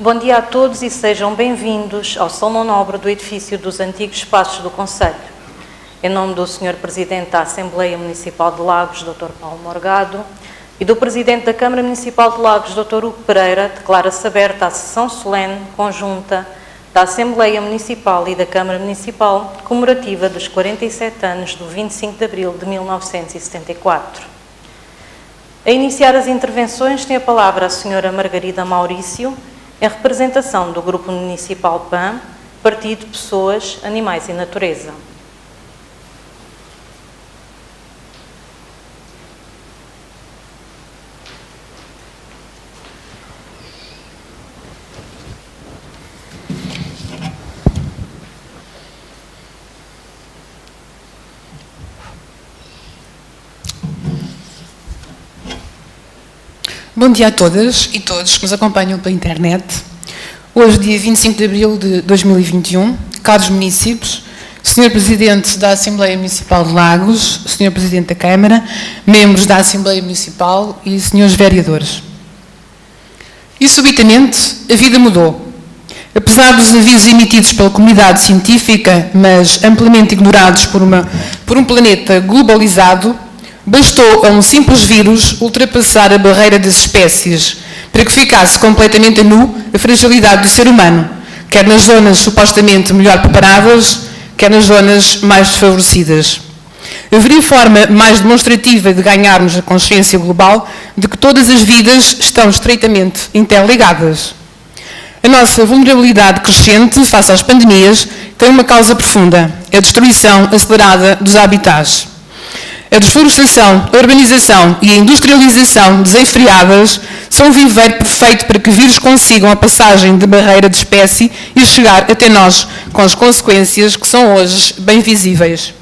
Bom dia a todos e sejam bem-vindos ao Salão Nobre do edifício dos antigos espaços do Conselho. Em nome do Sr. Presidente da Assembleia Municipal de Lagos, Dr. Paulo Morgado, e do Presidente da Câmara Municipal de Lagos, Dr. Hugo Pereira, declara-se aberta a sessão solene conjunta da Assembleia Municipal e da Câmara Municipal comemorativa dos 47 anos do 25 de Abril de 1974. A iniciar as intervenções tem a palavra a Sra. Margarida Maurício, em representação do Grupo Municipal PAN, Partido Pessoas, Animais e Natureza. Bom dia a todas e todos que nos acompanham pela internet. Hoje, dia 25 de abril de 2021, caros munícipes, Sr. Presidente da Assembleia Municipal de Lagos, Sr. Presidente da Câmara, membros da Assembleia Municipal e Srs. Vereadores. E subitamente a vida mudou. Apesar dos avisos emitidos pela comunidade científica, mas amplamente ignorados por um planeta globalizado, bastou a um simples vírus ultrapassar a barreira das espécies para que ficasse completamente a nu a fragilidade do ser humano, quer nas zonas supostamente melhor preparadas, quer nas zonas mais desfavorecidas. Haveria forma mais demonstrativa de ganharmos a consciência global de que todas as vidas estão estreitamente interligadas. A nossa vulnerabilidade crescente face às pandemias tem uma causa profunda, a destruição acelerada dos habitats. A desflorestação, a urbanização e a industrialização desenfreadas são um viveiro perfeito para que vírus consigam a passagem de barreira de espécie e chegar até nós, com as consequências que são hoje bem visíveis.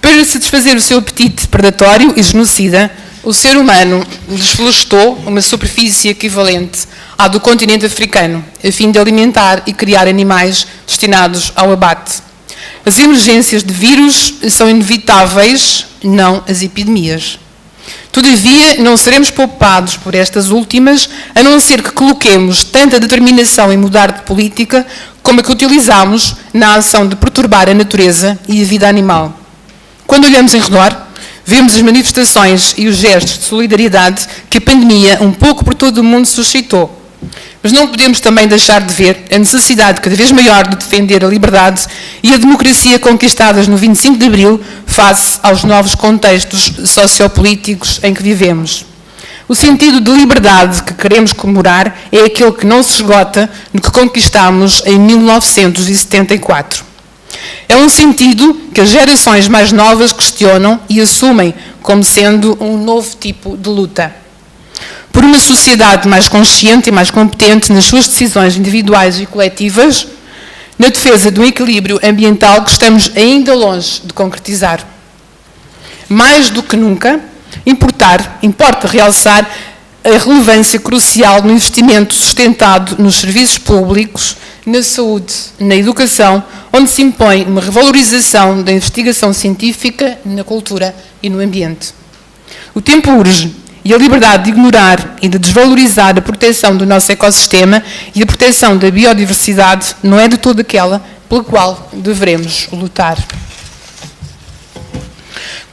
Para satisfazer o seu apetite predatório e genocida, o ser humano desflorestou uma superfície equivalente à do continente africano, a fim de alimentar e criar animais destinados ao abate. As emergências de vírus são inevitáveis, não as epidemias. Todavia, não seremos poupados por estas últimas, a não ser que coloquemos tanta determinação em mudar de política como a que utilizamos na ação de perturbar a natureza e a vida animal. Quando olhamos em redor, vemos as manifestações e os gestos de solidariedade que a pandemia, um pouco por todo o mundo, suscitou. Mas não podemos também deixar de ver a necessidade cada vez maior de defender a liberdade e a democracia conquistadas no 25 de Abril face aos novos contextos sociopolíticos em que vivemos. O sentido de liberdade que queremos comemorar é aquele que não se esgota no que conquistamos em 1974. É um sentido que as gerações mais novas questionam e assumem como sendo um novo tipo de luta. Por uma sociedade mais consciente e mais competente nas suas decisões individuais e coletivas, na defesa de um equilíbrio ambiental que estamos ainda longe de concretizar. Mais do que nunca, importa realçar a relevância crucial no investimento sustentado nos serviços públicos, na saúde, na educação, onde se impõe uma revalorização da investigação científica, na cultura e no ambiente. O tempo urge. E a liberdade de ignorar e de desvalorizar a proteção do nosso ecossistema e a proteção da biodiversidade não é de toda aquela pela qual devemos lutar.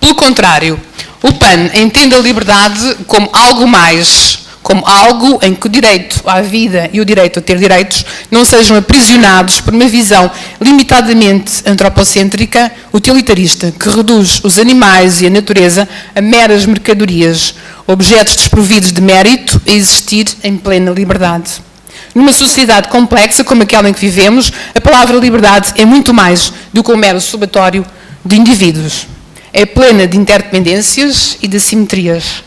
Pelo contrário, o PAN entende a liberdade como algo mais, como algo em que o direito à vida e o direito a ter direitos não sejam aprisionados por uma visão limitadamente antropocêntrica, utilitarista, que reduz os animais e a natureza a meras mercadorias, objetos desprovidos de mérito a existir em plena liberdade. Numa sociedade complexa como aquela em que vivemos, a palavra liberdade é muito mais do que um mero somatório de indivíduos. É plena de interdependências e de assimetrias.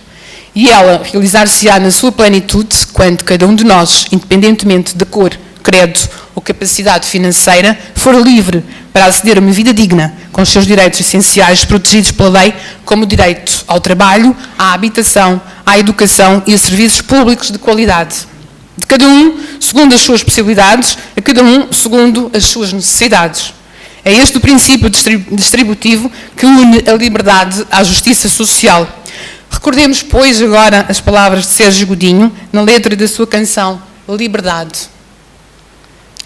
E ela realizar-se-á na sua plenitude quando cada um de nós, independentemente de cor, credo ou capacidade financeira, for livre para aceder a uma vida digna, com os seus direitos essenciais protegidos pela lei, como o direito ao trabalho, à habitação, à educação e a serviços públicos de qualidade. De cada um, segundo as suas possibilidades, a cada um, segundo as suas necessidades. É este o princípio distributivo que une a liberdade à justiça social. Recordemos, pois, agora as palavras de Sérgio Godinho, na letra da sua canção Liberdade.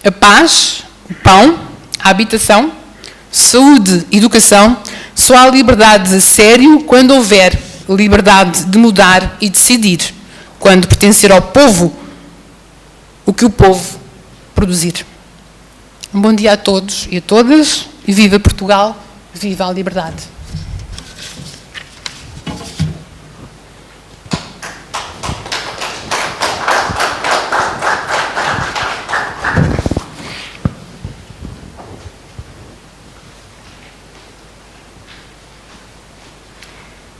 a paz, o pão, a habitação, saúde, educação. Só há liberdade a sério quando houver liberdade de mudar e decidir, quando pertencer ao povo o que o povo produzir. Um bom dia a todos e a todas, e viva Portugal, viva a liberdade.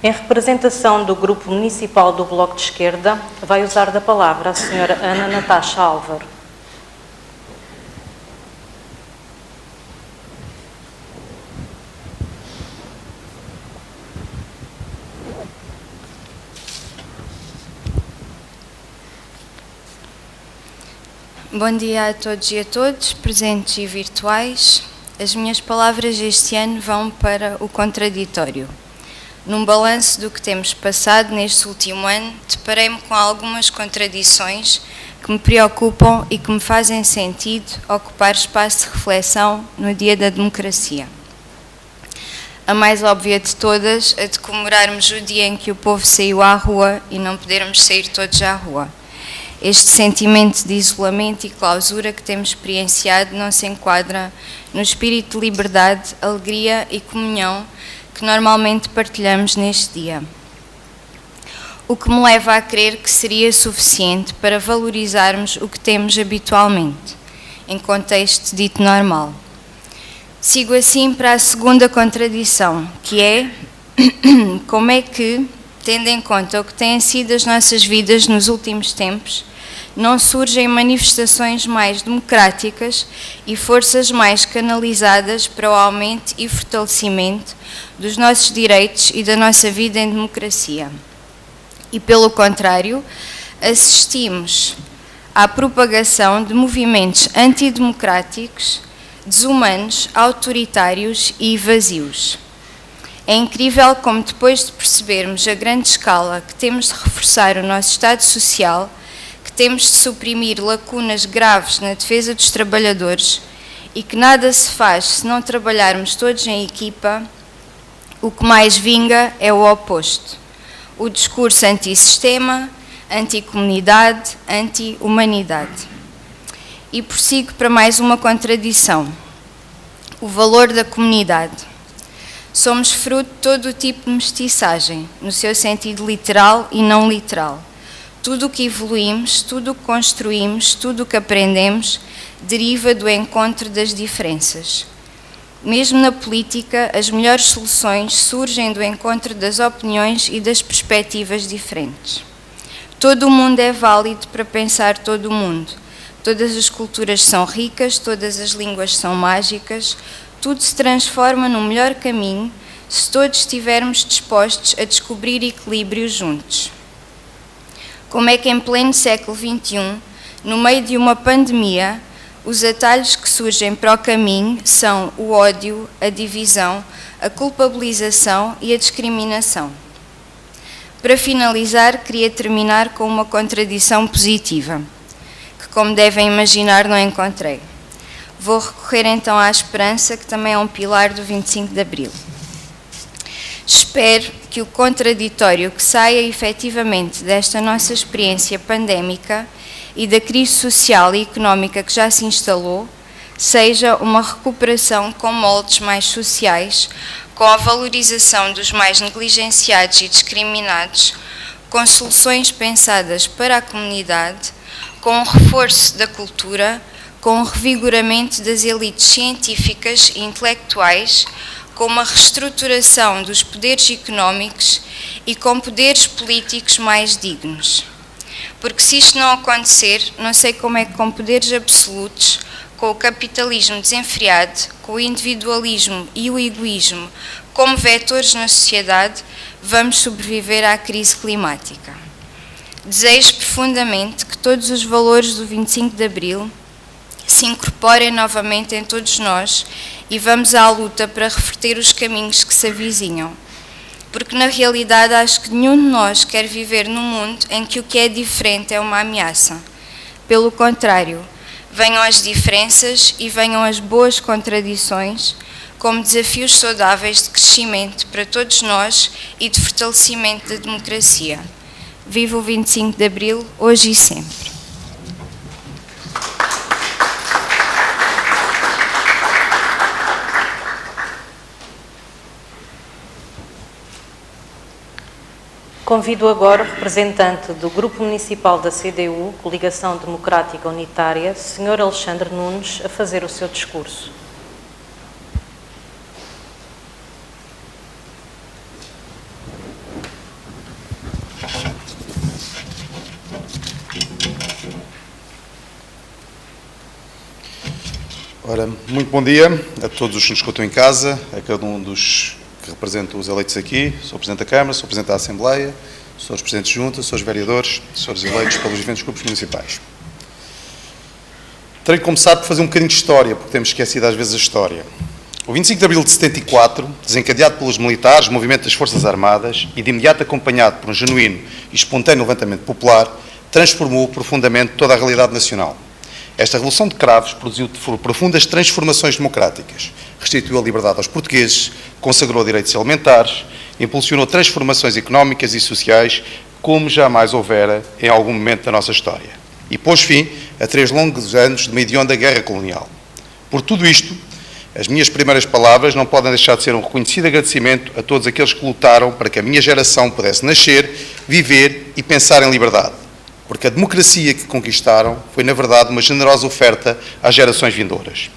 Em representação do Grupo Municipal do Bloco de Esquerda, vai usar da palavra a senhora Ana Natasha Álvaro. Bom dia a todos e a todas, presentes e virtuais. As minhas palavras este ano vão para o contraditório. Num balanço do que temos passado neste último ano, deparei-me com algumas contradições que me preocupam e que me fazem sentido ocupar espaço de reflexão no Dia da Democracia. A mais óbvia de todas, a de comemorarmos o dia em que o povo saiu à rua e não podermos sair todos à rua. Este sentimento de isolamento e clausura que temos experienciado não se enquadra no espírito de liberdade, alegria e comunhão que normalmente partilhamos neste dia. O que me leva a crer que seria suficiente para valorizarmos o que temos habitualmente, em contexto dito normal. Sigo assim para a segunda contradição, que é como é que, tendo em conta o que têm sido as nossas vidas nos últimos tempos, não surgem manifestações mais democráticas e forças mais canalizadas para o aumento e fortalecimento dos nossos direitos e da nossa vida em democracia. E, pelo contrário, assistimos à propagação de movimentos antidemocráticos, desumanos, autoritários e vazios. É incrível como, depois de percebermos a grande escala que temos de reforçar o nosso Estado Social, que temos de suprimir lacunas graves na defesa dos trabalhadores e que nada se faz se não trabalharmos todos em equipa, o que mais vinga é o oposto. O discurso antissistema, anticomunidade, anti-humanidade. E prossigo para mais uma contradição. O valor da comunidade. Somos fruto de todo o tipo de mestiçagem, no seu sentido literal e não literal. Tudo o que evoluímos, tudo o que construímos, tudo o que aprendemos, deriva do encontro das diferenças. Mesmo na política, as melhores soluções surgem do encontro das opiniões e das perspectivas diferentes. Todo o mundo é válido para pensar todo o mundo. Todas as culturas são ricas, todas as línguas são mágicas, tudo se transforma num melhor caminho se todos estivermos dispostos a descobrir equilíbrio juntos. Como é que em pleno século XXI, no meio de uma pandemia, os atalhos que surgem para o caminho são o ódio, a divisão, a culpabilização e a discriminação. Para finalizar, queria terminar com uma contradição positiva, que, como devem imaginar, não encontrei. Vou recorrer então à esperança, que também é um pilar do 25 de Abril. Espero que o contraditório que saia efetivamente desta nossa experiência pandémica e da crise social e económica que já se instalou seja uma recuperação com moldes mais sociais, com a valorização dos mais negligenciados e discriminados, com soluções pensadas para a comunidade, com o reforço da cultura, com o revigoramento das elites científicas e intelectuais, com uma reestruturação dos poderes económicos e com poderes políticos mais dignos. Porque se isto não acontecer, não sei como é que com poderes absolutos, com o capitalismo desenfreado, com o individualismo e o egoísmo como vetores na sociedade, vamos sobreviver à crise climática. Desejo profundamente que todos os valores do 25 de Abril se incorporem novamente em todos nós e vamos à luta para reverter os caminhos que se avizinham. Porque na realidade acho que nenhum de nós quer viver num mundo em que o que é diferente é uma ameaça. Pelo contrário, Venham as diferenças e venham as boas contradições como desafios saudáveis de crescimento para todos nós e de fortalecimento da democracia. Viva o 25 de Abril, hoje e sempre. Convido agora o representante do Grupo Municipal da CDU, Coligação Democrática Unitária, Sr. Alexandre Nunes, a fazer o seu discurso. Ora, muito bom dia a todos os que nos escutam em casa, a cada um dos que representam os eleitos aqui, Sr. Presidente da Câmara, Sr. Presidente da Assembleia, Srs. Presidentes de Junta, Srs. Vereadores, Srs. eleitos pelos diferentes grupos municipais. Terei que começar por fazer um bocadinho de história, porque temos esquecido às vezes a história. O 25 de Abril de 74, desencadeado pelos militares, movimento das Forças Armadas e de imediato acompanhado por um genuíno e espontâneo levantamento popular, transformou profundamente toda a realidade nacional. Esta Revolução de Cravos produziu profundas transformações democráticas, restituiu a liberdade aos portugueses, consagrou direitos elementares, impulsionou transformações económicas e sociais como jamais houvera em algum momento da nossa história e pôs fim a 3 longos anos de uma hedionda guerra colonial. Por tudo isto, as minhas primeiras palavras não podem deixar de ser um reconhecido agradecimento a todos aqueles que lutaram para que a minha geração pudesse nascer, viver e pensar em liberdade. Porque a democracia que conquistaram foi, na verdade, uma generosa oferta às gerações vindouras.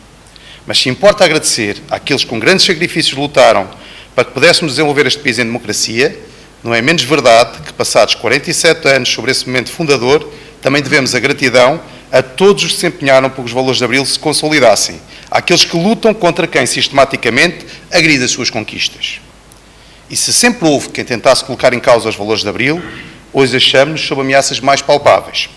Mas se importa agradecer àqueles que com grandes sacrifícios lutaram para que pudéssemos desenvolver este país em democracia, não é menos verdade que, passados 47 anos sobre esse momento fundador, também devemos a gratidão a todos os que se empenharam para que os valores de Abril se consolidassem, àqueles que lutam contra quem sistematicamente agride as suas conquistas. E se sempre houve quem tentasse colocar em causa os valores de Abril, hoje achamos-nos sob ameaças mais palpáveis.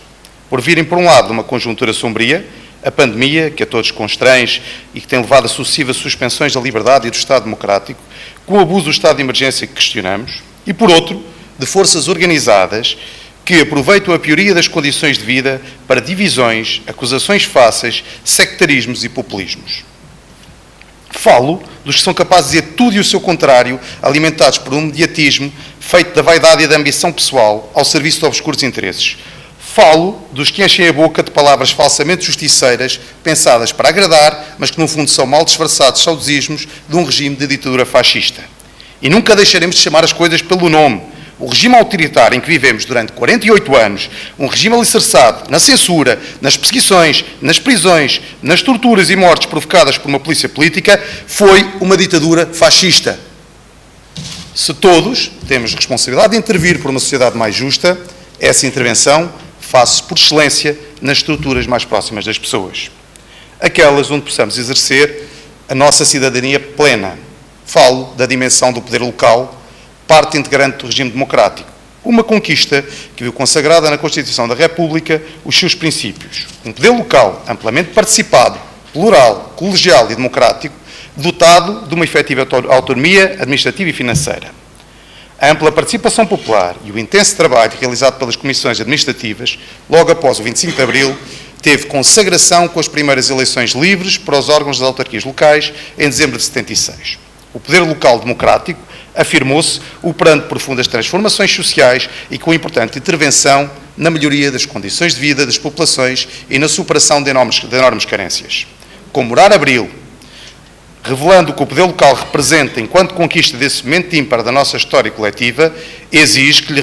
Por virem, por um lado, de uma conjuntura sombria, a pandemia, que a todos constrange e que tem levado a sucessivas suspensões da liberdade e do Estado Democrático, com o abuso do estado de emergência que questionamos, e por outro, de forças organizadas que aproveitam a pioria das condições de vida para divisões, acusações fáceis, sectarismos e populismos. Falo dos que são capazes de dizer tudo e o seu contrário, alimentados por um mediatismo feito da vaidade e da ambição pessoal ao serviço de obscuros interesses. Falo dos que enchem a boca de palavras falsamente justiceiras, pensadas para agradar, mas que no fundo são mal disfarçados saudosismos de um regime de ditadura fascista. E nunca deixaremos de chamar as coisas pelo nome. O regime autoritário em que vivemos durante 48 anos, um regime alicerçado na censura, nas perseguições, nas prisões, nas torturas e mortes provocadas por uma polícia política, foi uma ditadura fascista. Se todos temos responsabilidade de intervir por uma sociedade mais justa, essa intervenção faz-se por excelência nas estruturas mais próximas das pessoas. Aquelas onde possamos exercer a nossa cidadania plena. Falo da dimensão do poder local, parte integrante do regime democrático. Uma conquista que viu consagrada na Constituição da República os seus princípios. Um poder local amplamente participado, plural, colegial e democrático, dotado de uma efetiva autonomia administrativa e financeira. A ampla participação popular e o intenso trabalho realizado pelas comissões administrativas, logo após o 25 de Abril, teve consagração com as primeiras eleições livres para os órgãos das autarquias locais em dezembro de 76. O poder local democrático afirmou-se operando profundas transformações sociais e com importante intervenção na melhoria das condições de vida das populações e na superação de enormes carências. Comemorar Abril, revelando o que o poder local representa enquanto conquista desse momento ímpar da nossa história coletiva, exige que lhe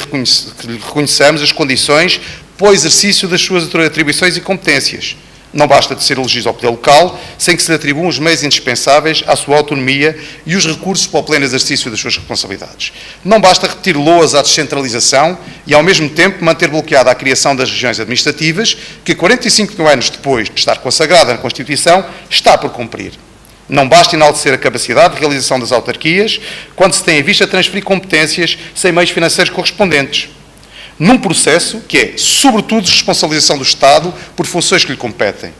reconheçamos as condições para o exercício das suas atribuições e competências. Não basta de ser elogios ao poder local, sem que se lhe atribuam os meios indispensáveis à sua autonomia e os recursos para o pleno exercício das suas responsabilidades. Não basta repetir loas à descentralização e, ao mesmo tempo, manter bloqueada a criação das regiões administrativas, que 45 anos depois de estar consagrada na Constituição, está por cumprir. Não basta enaltecer a capacidade de realização das autarquias, quando se tem em vista transferir competências sem meios financeiros correspondentes. Num processo que é, sobretudo, responsabilização do Estado por funções que lhe competem.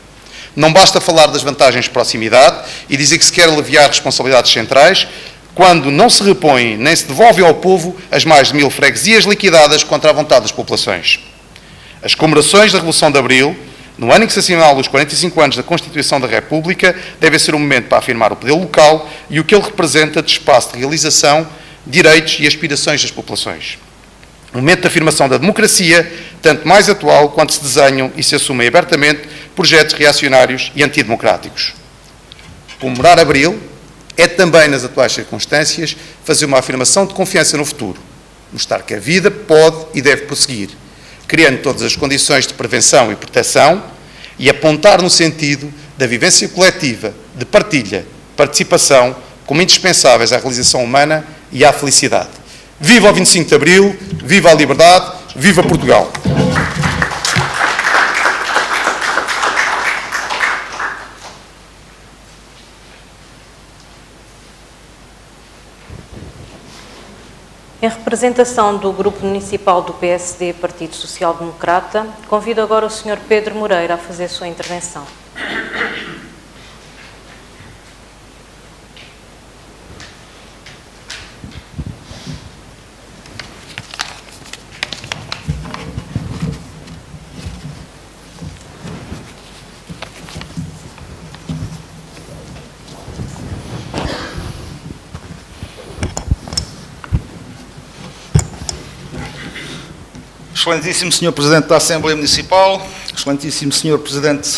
Não basta falar das vantagens de proximidade e dizer que se quer aliviar responsabilidades centrais, quando não se repõem nem se devolvem ao povo as mais de 1000 freguesias liquidadas contra a vontade das populações. As comemorações da Revolução de Abril No ano em que se assinalam os 45 anos da Constituição da República, deve ser um momento para afirmar o poder local e o que ele representa de espaço de realização, direitos e aspirações das populações. Um momento de afirmação da democracia, tanto mais atual quanto se desenham e se assumem abertamente projetos reacionários e antidemocráticos. Comemorar Abril é também, nas atuais circunstâncias, fazer uma afirmação de confiança no futuro, mostrar que a vida pode e deve prosseguir, criando todas as condições de prevenção e proteção e apontar no sentido da vivência coletiva, de partilha, participação, como indispensáveis à realização humana e à felicidade. Viva o 25 de Abril, viva a liberdade, viva Portugal! Em representação do Grupo Municipal do PSD, Partido Social Democrata, convido agora o Sr. Pedro Moreira a fazer a sua intervenção. Excelentíssimo Sr. Presidente da Assembleia Municipal, Excelentíssimo Sr. Presidente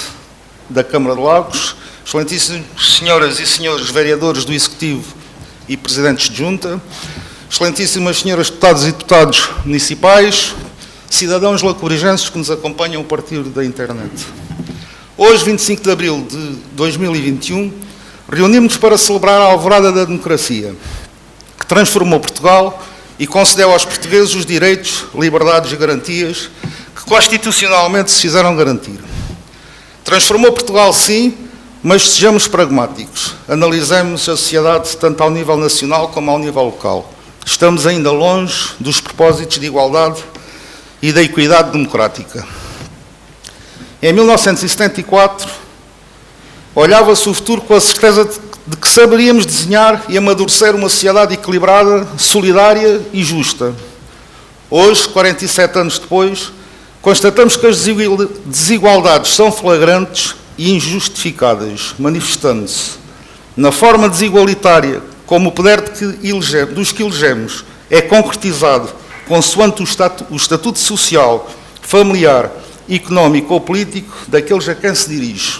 da Câmara de Lagos, Excelentíssimos Senhoras e Senhores Vereadores do Executivo e Presidentes de Junta, Excelentíssimas Senhoras Deputadas e Deputados Municipais, cidadãos lacorigenses que nos acompanham a partir da internet. Hoje, 25 de Abril de 2021, reunimos-nos para celebrar a alvorada da democracia, que transformou Portugal e concedeu aos portugueses os direitos, liberdades e garantias que constitucionalmente se fizeram garantir. Transformou Portugal, sim, mas sejamos pragmáticos. Analisemos a sociedade tanto ao nível nacional como ao nível local. Estamos ainda longe dos propósitos de igualdade e da equidade democrática. Em 1974, olhava-se o futuro com a certeza de que saberíamos desenhar e amadurecer uma sociedade equilibrada, solidária e justa. Hoje, 47 anos depois, constatamos que as desigualdades são flagrantes e injustificadas, manifestando-se na forma desigualitária como o poder dos que elegemos é concretizado consoante o estatuto social, familiar, económico ou político daqueles a quem se dirige.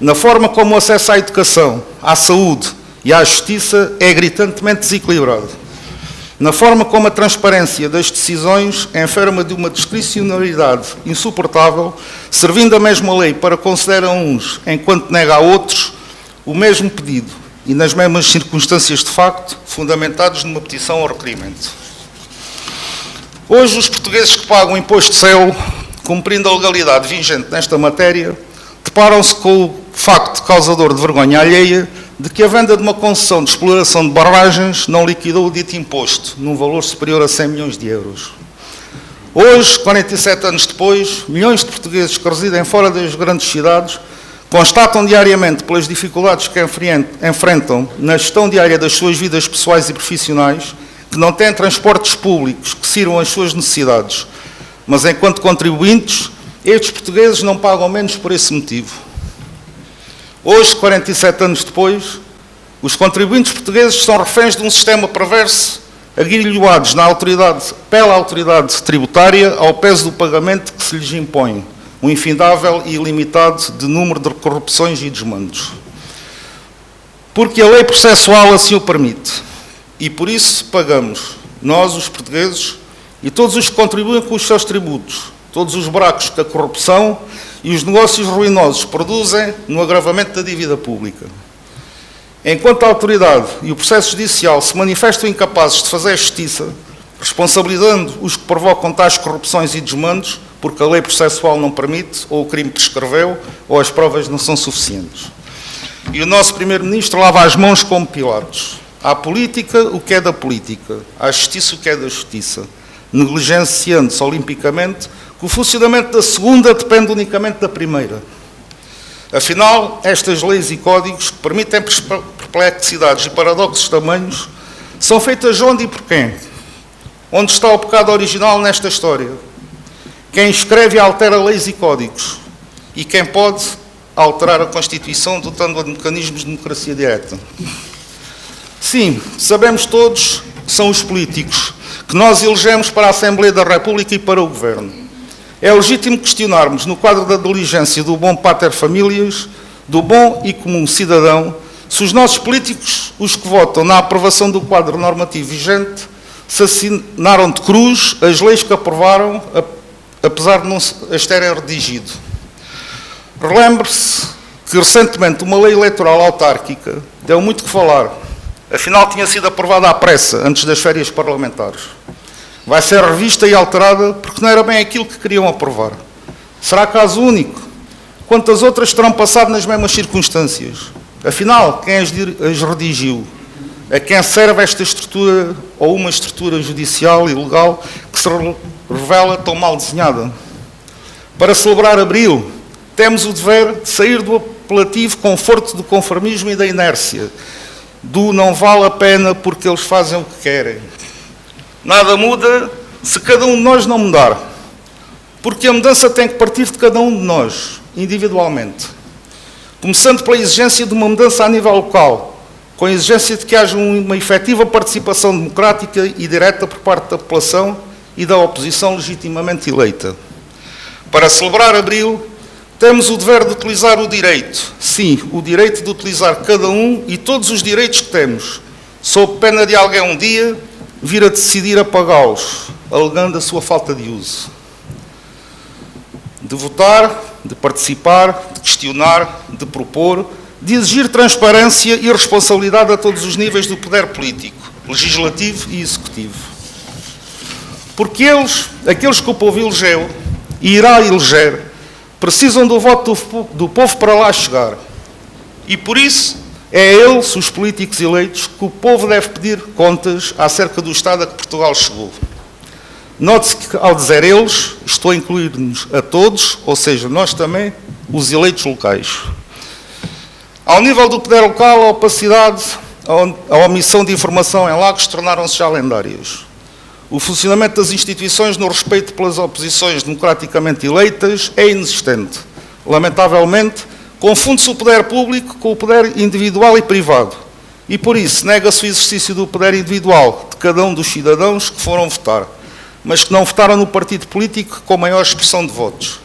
Na forma como o acesso à educação, à saúde e à justiça é gritantemente desequilibrado. Na forma como a transparência das decisões enferma de uma discricionariedade insuportável, servindo a mesma lei para conceder a uns, enquanto nega a outros, o mesmo pedido e nas mesmas circunstâncias de facto, fundamentados numa petição ao requerimento. Hoje, os portugueses que pagam o imposto de selo, cumprindo a legalidade vigente nesta matéria, deparam-se com o facto causador de vergonha alheia de que a venda de uma concessão de exploração de barragens não liquidou o dito imposto, num valor superior a 100 milhões de euros. Hoje, 47 anos depois, milhões de portugueses que residem fora das grandes cidades constatam diariamente pelas dificuldades que enfrentam na gestão diária das suas vidas pessoais e profissionais, que não têm transportes públicos que sirvam às suas necessidades. Mas, enquanto contribuintes, estes portugueses não pagam menos por esse motivo. Hoje, 47 anos depois, os contribuintes portugueses são reféns de um sistema perverso, aguilhoados pela autoridade tributária ao peso do pagamento que se lhes impõe, um infindável e ilimitado de número de corrupções e desmandos. Porque a lei processual assim o permite. E por isso pagamos, nós, os portugueses, e todos os que contribuem com os seus tributos, todos os buracos que a corrupção e os negócios ruinosos produzem no agravamento da dívida pública. Enquanto a autoridade e o processo judicial se manifestam incapazes de fazer justiça, responsabilizando os que provocam tais corrupções e desmandos, porque a lei processual não permite, ou o crime prescreveu, ou as provas não são suficientes. E o nosso Primeiro-Ministro lava as mãos como Pilatos. À política o que é da política, à justiça o que é da justiça, negligenciando-se olimpicamente que o funcionamento da segunda depende unicamente da primeira. Afinal, estas leis e códigos que permitem perplexidades e paradoxos tamanhos são feitas onde e por quem? Onde está o pecado original nesta história? Quem escreve e altera leis e códigos? e quem pode alterar a Constituição dotando-a de mecanismos de democracia direta. Sim, sabemos todos, são os políticos que nós elegemos para a Assembleia da República e para o Governo. É legítimo questionarmos, no quadro da diligência do bom pater familias, do bom e comum cidadão, se os nossos políticos, os que votam na aprovação do quadro normativo vigente, se assinaram de cruz as leis que aprovaram, apesar de não as terem redigido. Relembre-se que recentemente uma lei eleitoral autárquica deu muito que falar. Afinal, tinha sido aprovada à pressa, antes das férias parlamentares. Vai ser revista e alterada porque não era bem aquilo que queriam aprovar. Será caso único? Quantas outras terão passado nas mesmas circunstâncias? Afinal, quem as redigiu? A quem serve esta estrutura ou uma estrutura judicial e legal que se revela tão mal desenhada? Para celebrar Abril, temos o dever de sair do apelativo conforto do conformismo e da inércia, do não vale a pena porque eles fazem o que querem. Nada muda se cada um de nós não mudar, porque a mudança tem que partir de cada um de nós, individualmente. Começando pela exigência de uma mudança a nível local, com a exigência de que haja uma efetiva participação democrática e direta por parte da população e da oposição legitimamente eleita. Para celebrar Abril, temos o dever de utilizar o direito, sim, o direito de utilizar cada um e todos os direitos que temos, sob pena de alguém um dia vir a decidir apagá-los, alegando a sua falta de uso. De votar, de participar, de questionar, de propor, de exigir transparência e responsabilidade a todos os níveis do poder político, legislativo e executivo. Porque aqueles que o povo elegeu e irá eleger, precisam do voto do povo para lá chegar. E por isso, é a eles, os políticos eleitos, que o povo deve pedir contas acerca do estado a que Portugal chegou. Note-se que, ao dizer eles, estou a incluir-nos a todos, ou seja, nós também, os eleitos locais. Ao nível do poder local, a opacidade, a omissão de informação em Lagos tornaram-se já lendárias. O funcionamento das instituições no respeito pelas oposições democraticamente eleitas é inexistente. Lamentavelmente, confunde-se o poder público com o poder individual e privado. E, por isso, nega-se o exercício do poder individual de cada um dos cidadãos que foram votar, mas que não votaram no partido político com maior expressão de votos.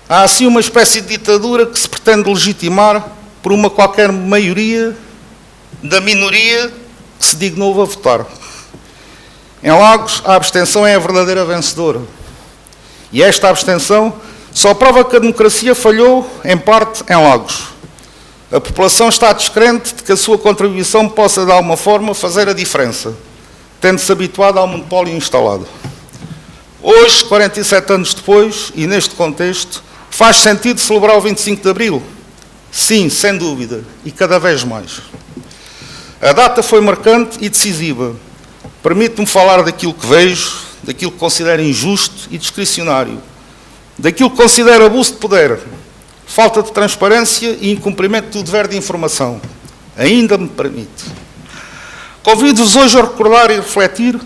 Há, assim, uma espécie de ditadura que se pretende legitimar por uma qualquer maioria da minoria que se dignou a votar. Em Lagos, a abstenção é a verdadeira vencedora. E esta abstenção só prova que a democracia falhou, em parte, em Lagos. A população está descrente de que a sua contribuição possa, de alguma forma, fazer a diferença, tendo-se habituado ao monopólio instalado. Hoje, 47 anos depois, e neste contexto, faz sentido celebrar o 25 de Abril? Sim, sem dúvida, e cada vez mais. A data foi marcante e decisiva. Permite-me falar daquilo que vejo, daquilo que considero injusto e discricionário, daquilo que considero abuso de poder, falta de transparência e incumprimento do dever de informação. Ainda me permite. Convido-vos hoje a recordar e refletir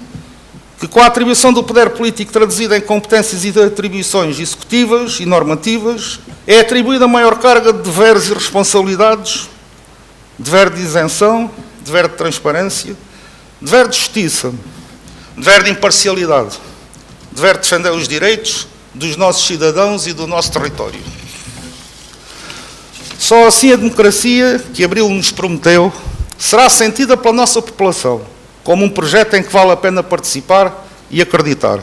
que, com a atribuição do poder político traduzida em competências e de atribuições executivas e normativas, é atribuída a maior carga de deveres e responsabilidades, dever de isenção, dever de transparência, dever de justiça, dever de imparcialidade, dever de defender os direitos dos nossos cidadãos e do nosso território. Só assim a democracia, que Abril nos prometeu, será sentida pela nossa população como um projeto em que vale a pena participar e acreditar.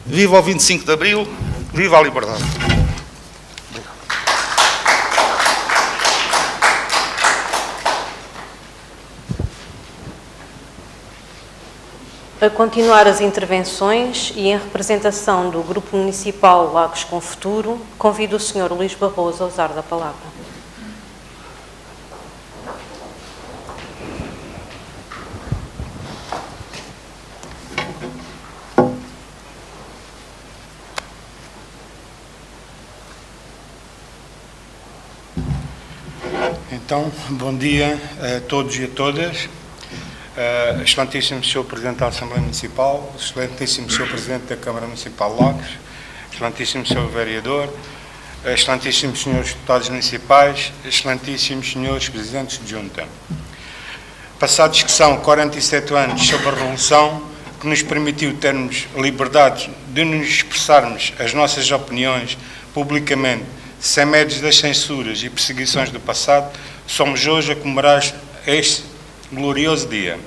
Viva o 25 de Abril, viva a liberdade! A continuar as intervenções e em representação do Grupo Municipal Lagos com Futuro, convido o Sr. Luís Barroso a usar da palavra. Então, bom dia a todos e a todas. Excelentíssimo Sr. Presidente da Assembleia Municipal, Excelentíssimo Sr. Presidente da Câmara Municipal de Lagos, Excelentíssimo Sr. Vereador, excelentíssimos senhores deputados municipais, excelentíssimos senhores presidentes de junta. Passados que são 47 anos sobre a Revolução, que nos permitiu termos liberdade de nos expressarmos as nossas opiniões publicamente, sem medo das censuras e perseguições do passado, somos hoje a comemorar este glorioso dia.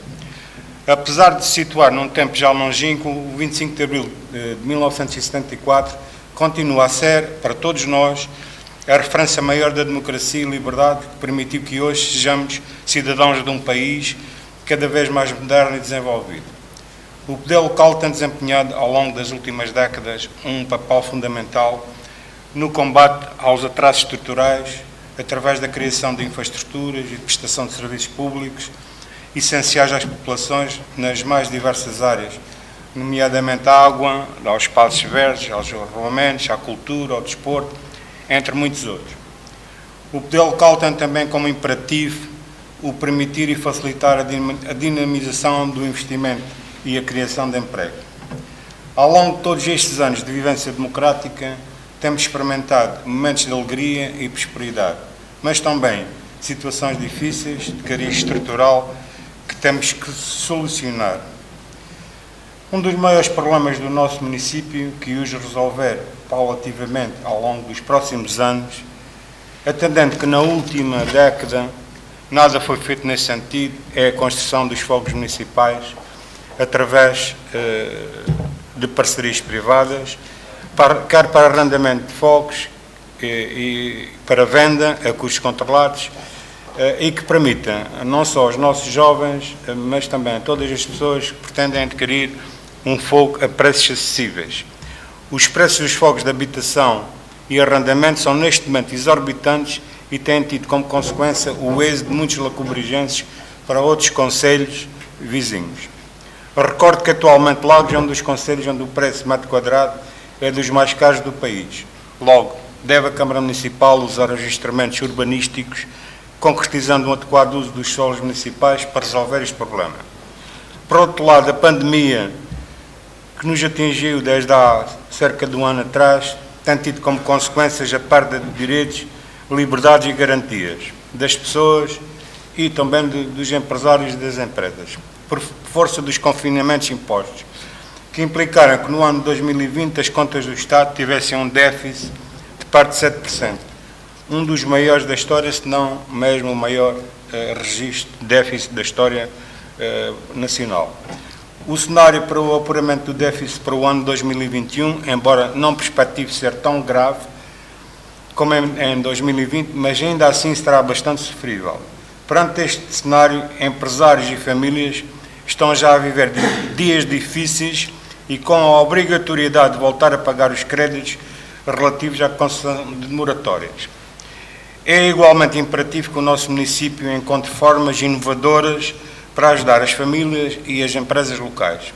Apesar de se situar num tempo já longínquo, o 25 de abril de 1974 continua a ser, para todos nós, a referência maior da democracia e liberdade que permitiu que hoje sejamos cidadãos de um país cada vez mais moderno e desenvolvido. O poder local tem desempenhado, ao longo das últimas décadas, um papel fundamental no combate aos atrasos estruturais, através da criação de infraestruturas e de prestação de serviços públicos essenciais às populações nas mais diversas áreas, nomeadamente à água, aos espaços verdes, aos regulamentos, à cultura, ao desporto, entre muitos outros. O poder local tem também como imperativo o permitir e facilitar a dinamização do investimento e a criação de emprego. Ao longo de todos estes anos de vivência democrática, temos experimentado momentos de alegria e prosperidade, mas também situações difíceis, de cariz estrutural, que temos que solucionar. Um dos maiores problemas do nosso município, que os resolver paulativamente ao longo dos próximos anos, atendendo que na última década nada foi feito nesse sentido, é a construção dos fogos municipais através de parcerias privadas, quer para arrendamento de fogos e para venda a custos controlados, e que permita não só aos nossos jovens, mas também a todas as pessoas que pretendem adquirir um fogo a preços acessíveis. Os preços dos fogos de habitação e arrendamento são neste momento exorbitantes e têm tido como consequência o êxodo de muitos lacobrigenses para outros concelhos vizinhos. Eu recordo que atualmente Lagos é um dos concelhos onde o preço de metro quadrado é dos mais caros do país. Logo, deve a Câmara Municipal usar os instrumentos urbanísticos, concretizando um adequado uso dos solos municipais para resolver este problema. Por outro lado, a pandemia que nos atingiu desde há cerca de um ano atrás tem tido como consequências a perda de direitos, liberdades e garantias das pessoas e também dos empresários e das empresas, por força dos confinamentos impostos, que implicaram que no ano de 2020 as contas do Estado tivessem um déficit de perto de 7%, um dos maiores da história, se não mesmo o maior registro de déficit da história nacional. O cenário para o apuramento do déficit para o ano de 2021, embora não perspective ser tão grave como em 2020, mas ainda assim será bastante sofrível. Perante este cenário, empresários e famílias estão já a viver dias difíceis e com a obrigatoriedade de voltar a pagar os créditos relativos à concessão de moratórias. É igualmente imperativo que o nosso município encontre formas inovadoras para ajudar as famílias e as empresas locais.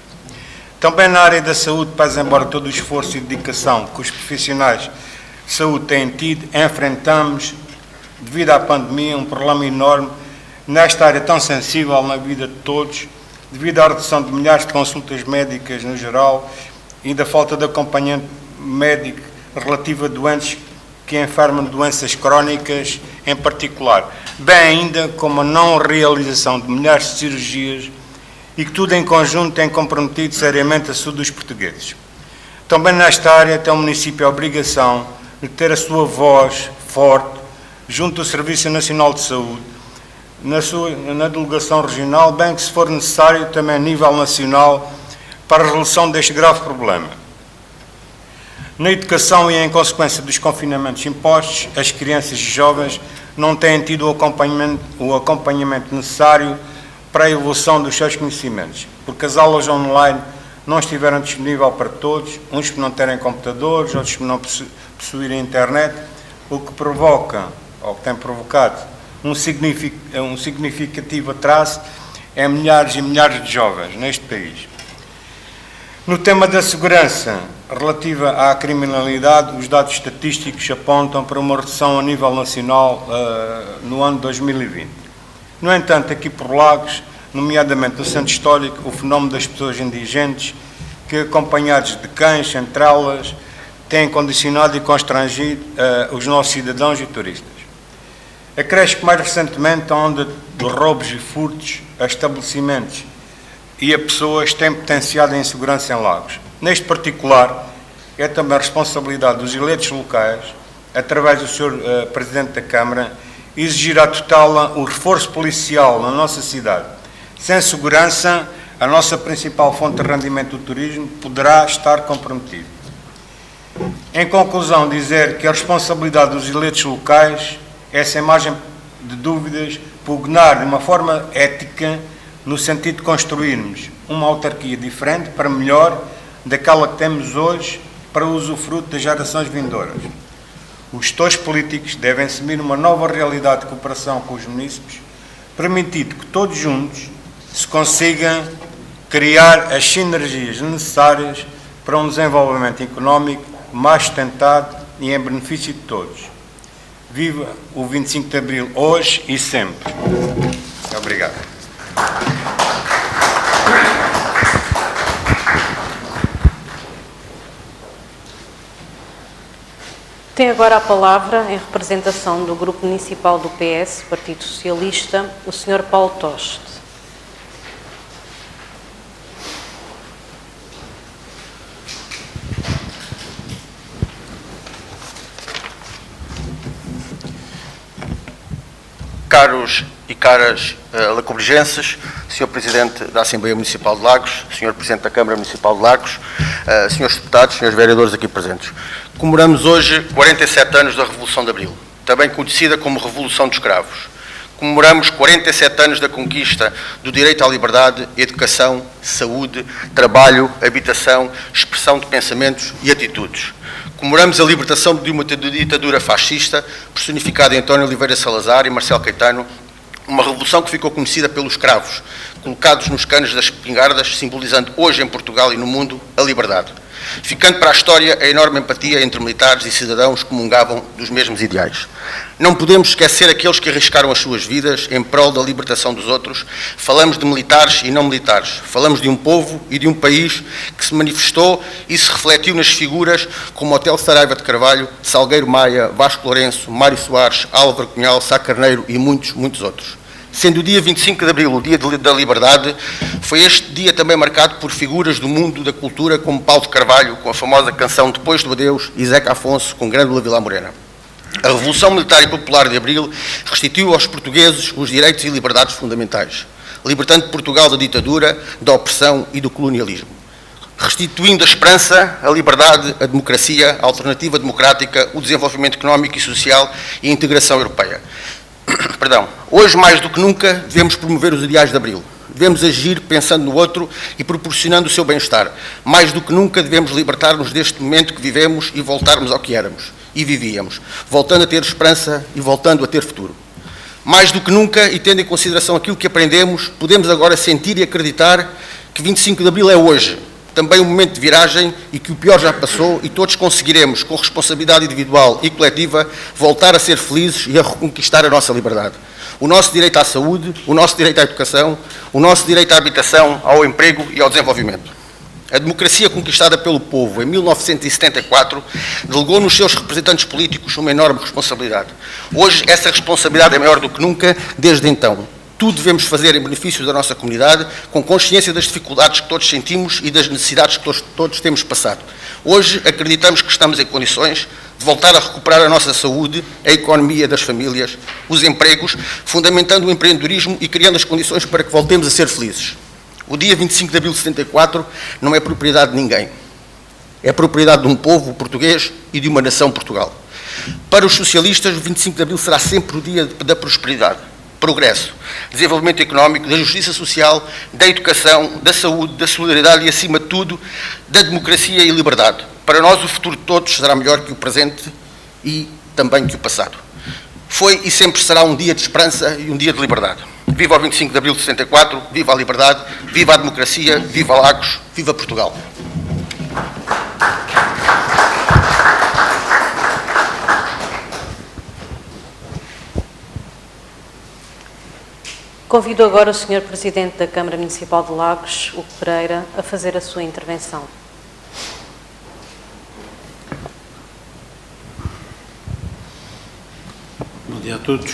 Também na área da saúde, pese embora todo o esforço e dedicação que os profissionais de saúde têm tido, enfrentamos, devido à pandemia, um problema enorme nesta área tão sensível na vida de todos, devido à redução de milhares de consultas médicas no geral e da falta de acompanhamento médico relativo a doentes que enfermam de doenças crónicas em particular, bem ainda como a não realização de milhares de cirurgias e que tudo em conjunto tem comprometido seriamente a saúde dos portugueses. Também nesta área tem o município a obrigação de ter a sua voz forte junto do Serviço Nacional de Saúde, na delegação regional, bem que se for necessário também a nível nacional para a resolução deste grave problema. Na educação e em consequência dos confinamentos impostos, as crianças e jovens não têm tido o acompanhamento necessário para a evolução dos seus conhecimentos, porque as aulas online não estiveram disponíveis para todos, uns por não terem computadores, outros por não possuírem internet, o que provoca, ou que tem provocado, um significativo atraso em milhares e milhares de jovens neste país. No tema da segurança relativa à criminalidade, os dados estatísticos apontam para uma redução a nível nacional no ano de 2020. No entanto, aqui por Lagos, nomeadamente no Centro Histórico, o fenómeno das pessoas indigentes, que acompanhados de cães, entre elas, têm condicionado e constrangido os nossos cidadãos e turistas. Acresce mais recentemente a onda de roubos e furtos a estabelecimentos e a pessoas tem potenciado a insegurança em Lagos. Neste particular, é também a responsabilidade dos eleitos locais, através do Sr. Presidente da Câmara, exigir à total o reforço policial na nossa cidade. Sem segurança, a nossa principal fonte de rendimento do turismo poderá estar comprometida. Em conclusão, dizer que a responsabilidade dos eleitos locais é, sem margem de dúvidas, pugnar de uma forma ética no sentido de construirmos uma autarquia diferente para melhor daquela que temos hoje para o usufruto das gerações vindouras. Os gestores políticos devem assumir uma nova realidade de cooperação com os munícipes, permitindo que todos juntos se consigam criar as sinergias necessárias para um desenvolvimento económico mais sustentado e em benefício de todos. Viva o 25 de Abril hoje e sempre. Obrigado. Tem agora a palavra, em representação do Grupo Municipal do PS, Partido Socialista, o Sr. Paulo Toste. Caros e caras lacobrigenses, Sr. Presidente da Assembleia Municipal de Lagos, Sr. Presidente da Câmara Municipal de Lagos, Srs. Deputados, Srs. Vereadores aqui presentes. Comemoramos hoje 47 anos da Revolução de Abril, também conhecida como Revolução dos Cravos. Comemoramos 47 anos da conquista do direito à liberdade, educação, saúde, trabalho, habitação, expressão de pensamentos e atitudes. Comemoramos a libertação de uma ditadura fascista, personificada em António Oliveira Salazar e Marcelo Caetano, uma revolução que ficou conhecida pelos cravos, colocados nos canos das espingardas, simbolizando hoje em Portugal e no mundo a liberdade. Ficando para a história a enorme empatia entre militares e cidadãos que comungavam dos mesmos ideais. Não podemos esquecer aqueles que arriscaram as suas vidas em prol da libertação dos outros. Falamos de militares e não militares. Falamos de um povo e de um país que se manifestou e se refletiu nas figuras como Hotel Saraiva de Carvalho, Salgueiro Maia, Vasco Lourenço, Mário Soares, Álvaro Cunhal, Sá Carneiro e muitos, muitos outros. Sendo o dia 25 de Abril o dia da liberdade, foi este dia também marcado por figuras do mundo da cultura como Paulo de Carvalho, com a famosa canção Depois do Adeus, e Zeca Afonso, com Grândola Vila Morena. A Revolução Militar e Popular de Abril restituiu aos portugueses os direitos e liberdades fundamentais, libertando Portugal da ditadura, da opressão e do colonialismo. Restituindo a esperança, a liberdade, a democracia, a alternativa democrática, o desenvolvimento económico e social e a integração europeia. Hoje, mais do que nunca, devemos promover os ideais de Abril. Devemos agir pensando no outro e proporcionando o seu bem-estar. Mais do que nunca, devemos libertar-nos deste momento que vivemos e voltarmos ao que éramos e vivíamos, voltando a ter esperança e voltando a ter futuro. Mais do que nunca, e tendo em consideração aquilo que aprendemos, podemos agora sentir e acreditar que 25 de Abril é hoje, também um momento de viragem e que o pior já passou e todos conseguiremos, com responsabilidade individual e coletiva, voltar a ser felizes e a reconquistar a nossa liberdade. O nosso direito à saúde, o nosso direito à educação, o nosso direito à habitação, ao emprego e ao desenvolvimento. A democracia conquistada pelo povo em 1974 delegou nos seus representantes políticos uma enorme responsabilidade. Hoje essa responsabilidade é maior do que nunca desde então. Tudo devemos fazer em benefício da nossa comunidade, com consciência das dificuldades que todos sentimos e das necessidades que todos temos passado. Hoje acreditamos que estamos em condições de voltar a recuperar a nossa saúde, a economia das famílias, os empregos, fundamentando o empreendedorismo e criando as condições para que voltemos a ser felizes. O dia 25 de abril de 74 não é propriedade de ninguém. É propriedade de um povo português e de uma nação Portugal. Para os socialistas, o 25 de abril será sempre o dia da prosperidade, progresso, desenvolvimento económico, da justiça social, da educação, da saúde, da solidariedade e, acima de tudo, da democracia e liberdade. Para nós, o futuro de todos será melhor que o presente e também que o passado. Foi e sempre será um dia de esperança e um dia de liberdade. Viva o 25 de abril de 74, viva a liberdade, viva a democracia, viva Lagos, viva Portugal. Convido agora o Sr. Presidente da Câmara Municipal de Lagos, Hugo Pereira, a fazer a sua intervenção. dia a todos.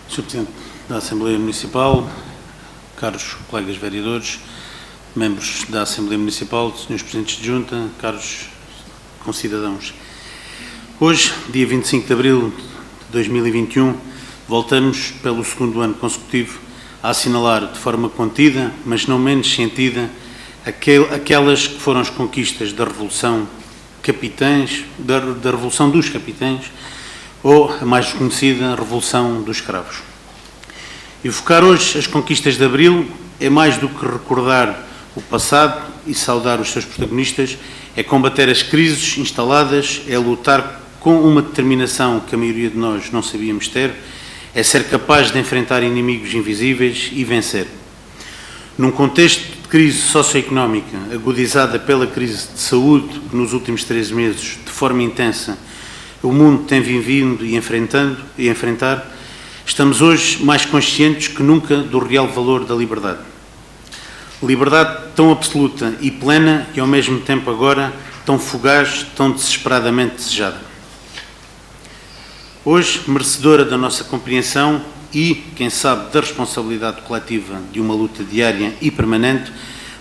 Sr. Presidente da Assembleia Municipal, caros colegas vereadores, membros da Assembleia Municipal, senhores Presidentes de Junta, caros concidadãos. Hoje, dia 25 de abril de 2021, voltamos pelo segundo ano consecutivo a assinalar de forma contida, mas não menos sentida, aquelas que foram as conquistas da Revolução Capitães, da Revolução dos Capitães, ou a mais conhecida Revolução dos Escravos. Evocar hoje as conquistas de Abril é mais do que recordar o passado e saudar os seus protagonistas, é combater as crises instaladas, é lutar com uma determinação que a maioria de nós não sabíamos ter, é ser capaz de enfrentar inimigos invisíveis e vencer. Num contexto de crise socioeconómica agudizada pela crise de saúde que nos últimos 13 meses, de forma intensa, o mundo tem vivido e enfrentar, estamos hoje mais conscientes que nunca do real valor da liberdade. Liberdade tão absoluta e plena e ao mesmo tempo agora tão fugaz, tão desesperadamente desejada. Hoje, merecedora da nossa compreensão e, quem sabe, da responsabilidade coletiva de uma luta diária e permanente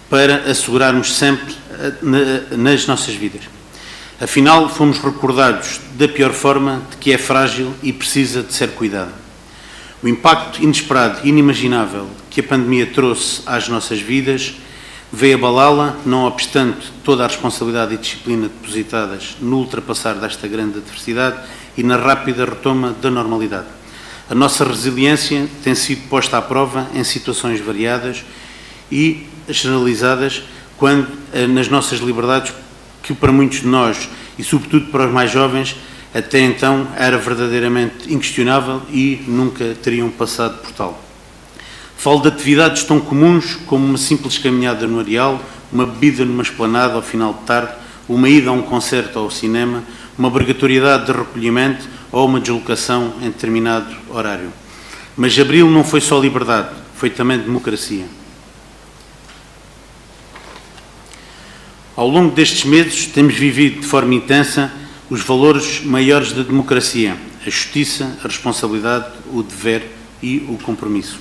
para assegurarmos sempre nas nossas vidas. Afinal, fomos recordados da pior forma de que é frágil e precisa de ser cuidada. O impacto inesperado e inimaginável que a pandemia trouxe às nossas vidas veio abalá-la, não obstante toda a responsabilidade e disciplina depositadas no ultrapassar desta grande adversidade e na rápida retoma da normalidade. A nossa resiliência tem sido posta à prova em situações variadas e generalizadas, quando nas nossas liberdades, que para muitos de nós, e sobretudo para os mais jovens, até então era verdadeiramente inquestionável e nunca teriam passado por tal. Falo de atividades tão comuns como uma simples caminhada no areal, uma bebida numa esplanada ao final de tarde, uma ida a um concerto ou ao cinema, uma obrigatoriedade de recolhimento ou uma deslocação em determinado horário. Mas Abril não foi só liberdade, foi também democracia. Ao longo destes meses temos vivido de forma intensa os valores maiores da democracia, a justiça, a responsabilidade, o dever e o compromisso.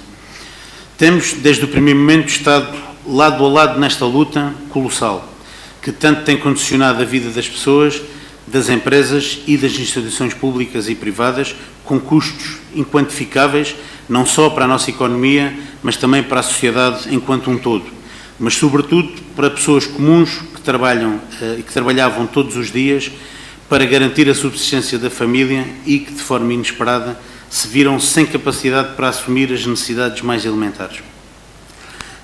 Temos, desde o primeiro momento, estado lado a lado nesta luta colossal, que tanto tem condicionado a vida das pessoas, das empresas e das instituições públicas e privadas, com custos inquantificáveis, não só para a nossa economia, mas também para a sociedade enquanto um todo, mas sobretudo para pessoas comuns que trabalham e que trabalhavam todos os dias para garantir a subsistência da família e que, de forma inesperada, se viram sem capacidade para assumir as necessidades mais elementares.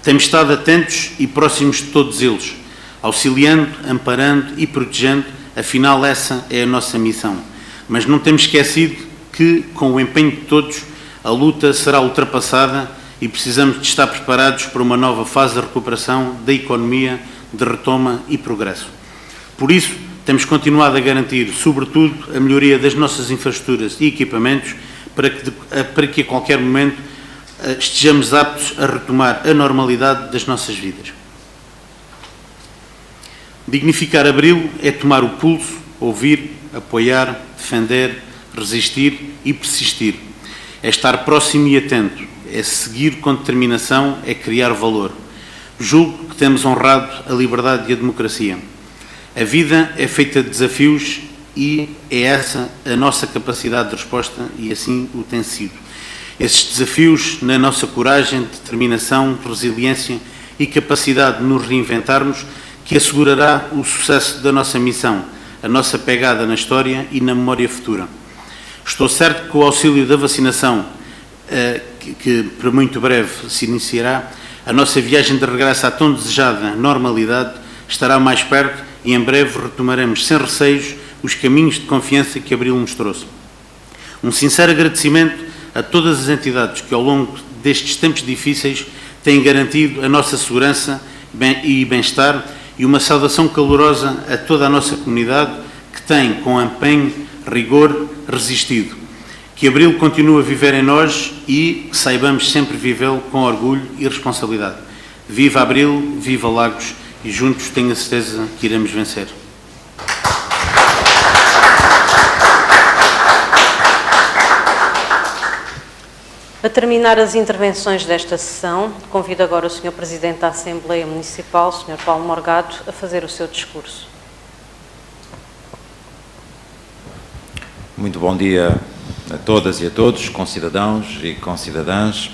Temos estado atentos e próximos de todos eles, auxiliando, amparando e protegendo, afinal essa é a nossa missão. Mas não temos esquecido que, com o empenho de todos, a luta será ultrapassada e precisamos de estar preparados para uma nova fase de recuperação da economia, de retoma e progresso. Por isso, temos continuado a garantir, sobretudo, a melhoria das nossas infraestruturas e equipamentos para que a qualquer momento estejamos aptos a retomar a normalidade das nossas vidas. Dignificar Abril é tomar o pulso, ouvir, apoiar, defender, resistir e persistir. É estar próximo e atento, é seguir com determinação, é criar valor. Julgo que temos honrado a liberdade e a democracia. A vida é feita de desafios e é essa a nossa capacidade de resposta e assim o tem sido. Esses desafios, na nossa coragem, determinação, resiliência e capacidade de nos reinventarmos, que assegurará o sucesso da nossa missão, a nossa pegada na história e na memória futura. Estou certo que com o auxílio da vacinação, que para muito breve se iniciará, a nossa viagem de regresso à tão desejada normalidade estará mais perto e em breve retomaremos sem receios os caminhos de confiança que Abril nos trouxe. Um sincero agradecimento a todas as entidades que ao longo destes tempos difíceis têm garantido a nossa segurança e bem-estar e uma saudação calorosa a toda a nossa comunidade que tem, com empenho, rigor, resistido. Que Abril continue a viver em nós e que saibamos sempre vivê-lo com orgulho e responsabilidade. Viva Abril, viva Lagos e juntos tenho a certeza que iremos vencer. A terminar as intervenções desta sessão, convido agora o Sr. Presidente da Assembleia Municipal, Sr. Paulo Morgado, a fazer o seu discurso. Muito bom dia a todas e a todos, concidadãos e concidadãs,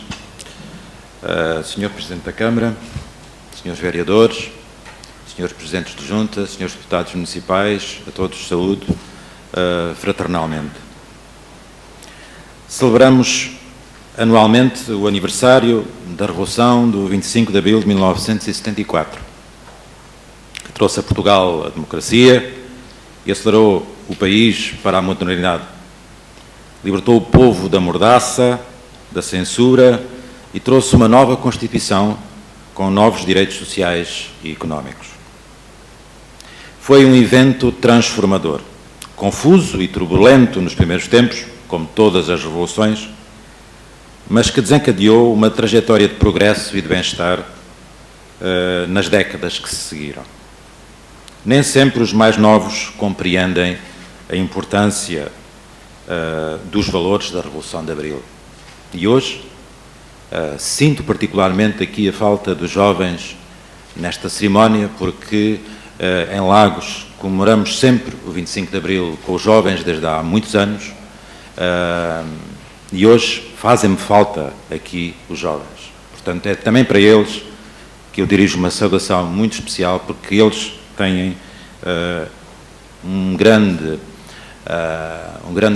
Sr. Presidente da Câmara, Srs. Vereadores, Srs. Presidentes de Junta, Srs. Deputados Municipais, a todos saúde, fraternalmente. Celebramos anualmente o aniversário da Revolução do 25 de Abril de 1974, que trouxe a Portugal a democracia e acelerou o país para a modernidade. Libertou o povo da mordaça, da censura e trouxe uma nova Constituição com novos direitos sociais e económicos. Foi um evento transformador, confuso e turbulento nos primeiros tempos, como todas as revoluções, mas que desencadeou uma trajetória de progresso e de bem-estar nas décadas que se seguiram. Nem sempre os mais novos compreendem a importância dos valores da Revolução de Abril. E hoje sinto particularmente aqui a falta dos jovens nesta cerimónia, porque em Lagos comemoramos sempre o 25 de Abril com os jovens desde há muitos anos, e hoje fazem-me falta aqui os jovens. Portanto, é também para eles que eu dirijo uma saudação muito especial, porque eles têm um grande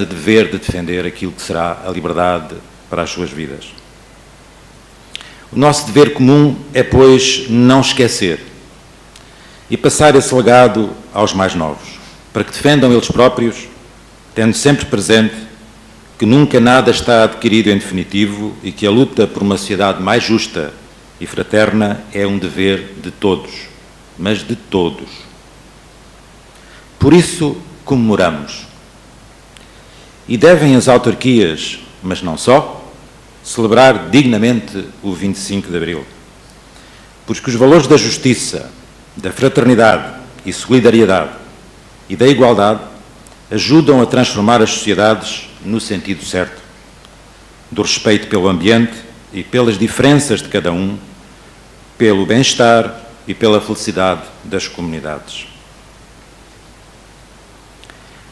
dever de defender aquilo que será a liberdade para as suas vidas. O nosso dever comum é, pois, não esquecer e passar esse legado aos mais novos, para que defendam eles próprios, tendo sempre presente que nunca nada está adquirido em definitivo e que a luta por uma sociedade mais justa e fraterna é um dever de todos, mas de todos. Por isso comemoramos. E devem as autarquias, mas não só, celebrar dignamente o 25 de Abril, porque os valores da justiça, da fraternidade e solidariedade e da igualdade ajudam a transformar as sociedades no sentido certo, do respeito pelo ambiente e pelas diferenças de cada um, pelo bem-estar e pela felicidade das comunidades.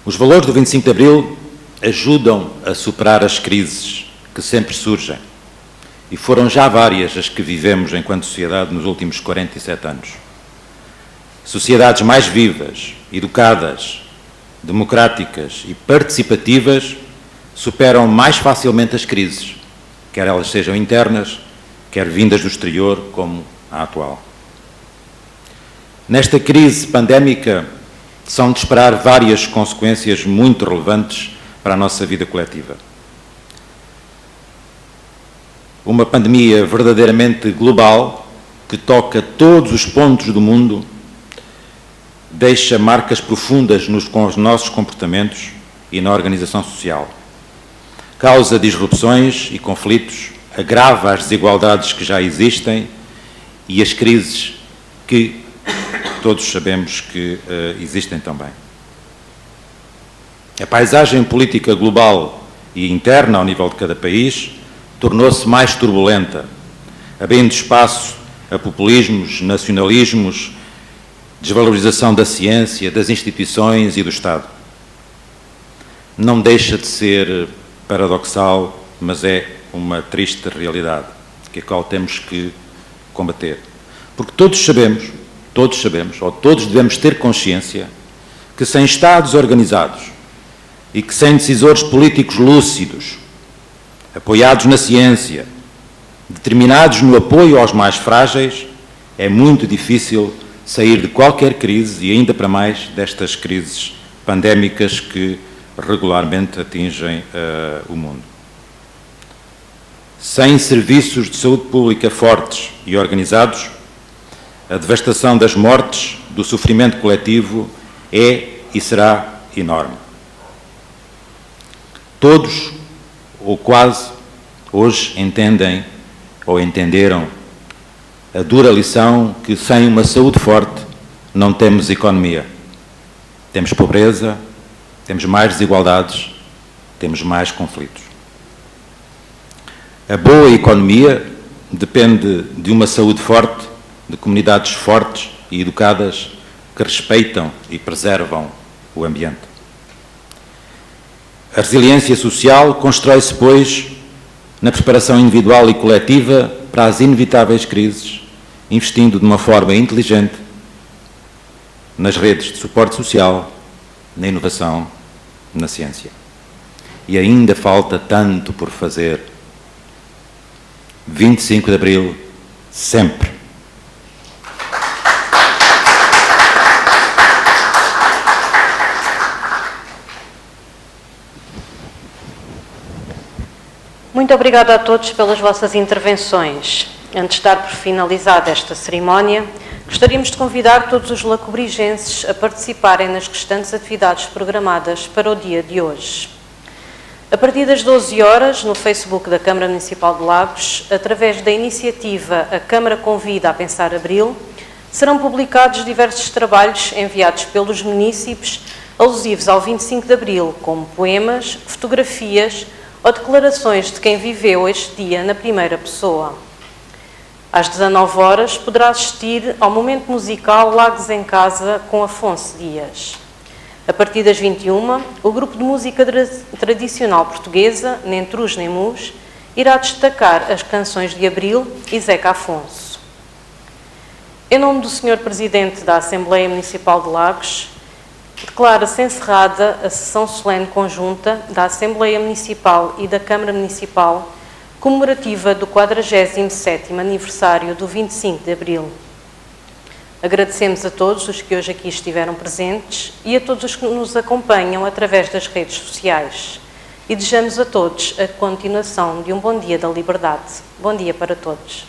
Os valores do 25 de Abril ajudam a superar as crises que sempre surgem, e foram já várias as que vivemos enquanto sociedade nos últimos 47 anos. Sociedades mais vivas, educadas, democráticas e participativas superam mais facilmente as crises, quer elas sejam internas, quer vindas do exterior, como a atual. Nesta crise pandémica, são de esperar várias consequências muito relevantes para a nossa vida coletiva. Uma pandemia verdadeiramente global, que toca todos os pontos do mundo, deixa marcas profundas nos nossos comportamentos e na organização social. Causa disrupções e conflitos, agrava as desigualdades que já existem e as crises que todos sabemos que existem também. A paisagem política global e interna ao nível de cada país tornou-se mais turbulenta, abrindo espaço a populismos, nacionalismos, desvalorização da ciência, das instituições e do Estado. Não deixa de ser paradoxal, mas é uma triste realidade, que a qual temos que combater. Porque todos sabemos, ou todos devemos ter consciência, que sem Estados organizados e que sem decisores políticos lúcidos, apoiados na ciência, determinados no apoio aos mais frágeis, é muito difícil sair de qualquer crise e ainda para mais destas crises pandémicas que regularmente atingem o mundo. Sem serviços de saúde pública fortes e organizados, a devastação das mortes, do sofrimento coletivo é e será enorme. Todos, ou quase, hoje entendem ou entenderam a dura lição que sem uma saúde forte não temos economia. Temos pobreza, temos mais desigualdades, temos mais conflitos. A boa economia depende de uma saúde forte, de comunidades fortes e educadas que respeitam e preservam o ambiente. A resiliência social constrói-se, pois, na preparação individual e coletiva para as inevitáveis crises, investindo de uma forma inteligente nas redes de suporte social, na inovação, na ciência. E ainda falta tanto por fazer. 25 de Abril, sempre. Muito obrigada a todos pelas vossas intervenções. Antes de dar por finalizada esta cerimónia, gostaríamos de convidar todos os lacobrigenses a participarem nas restantes atividades programadas para o dia de hoje. A partir das 12 horas, no Facebook da Câmara Municipal de Lagos, através da iniciativa A Câmara Convida a Pensar Abril, serão publicados diversos trabalhos enviados pelos munícipes alusivos ao 25 de Abril, como poemas, fotografias ou declarações de quem viveu este dia na primeira pessoa. Às 19 horas, poderá assistir ao momento musical Lagos em Casa com Afonso Dias. A partir das 21, o grupo de música tradicional portuguesa, Nem Trus Nem Mus, irá destacar as canções de Abril e Zeca Afonso. Em nome do Sr. Presidente da Assembleia Municipal de Lagos, declara-se encerrada a sessão solene conjunta da Assembleia Municipal e da Câmara Municipal comemorativa do 47º aniversário do 25 de Abril. Agradecemos a todos os que hoje aqui estiveram presentes e a todos os que nos acompanham através das redes sociais. E desejamos a todos a continuação de um bom dia da liberdade. Bom dia para todos.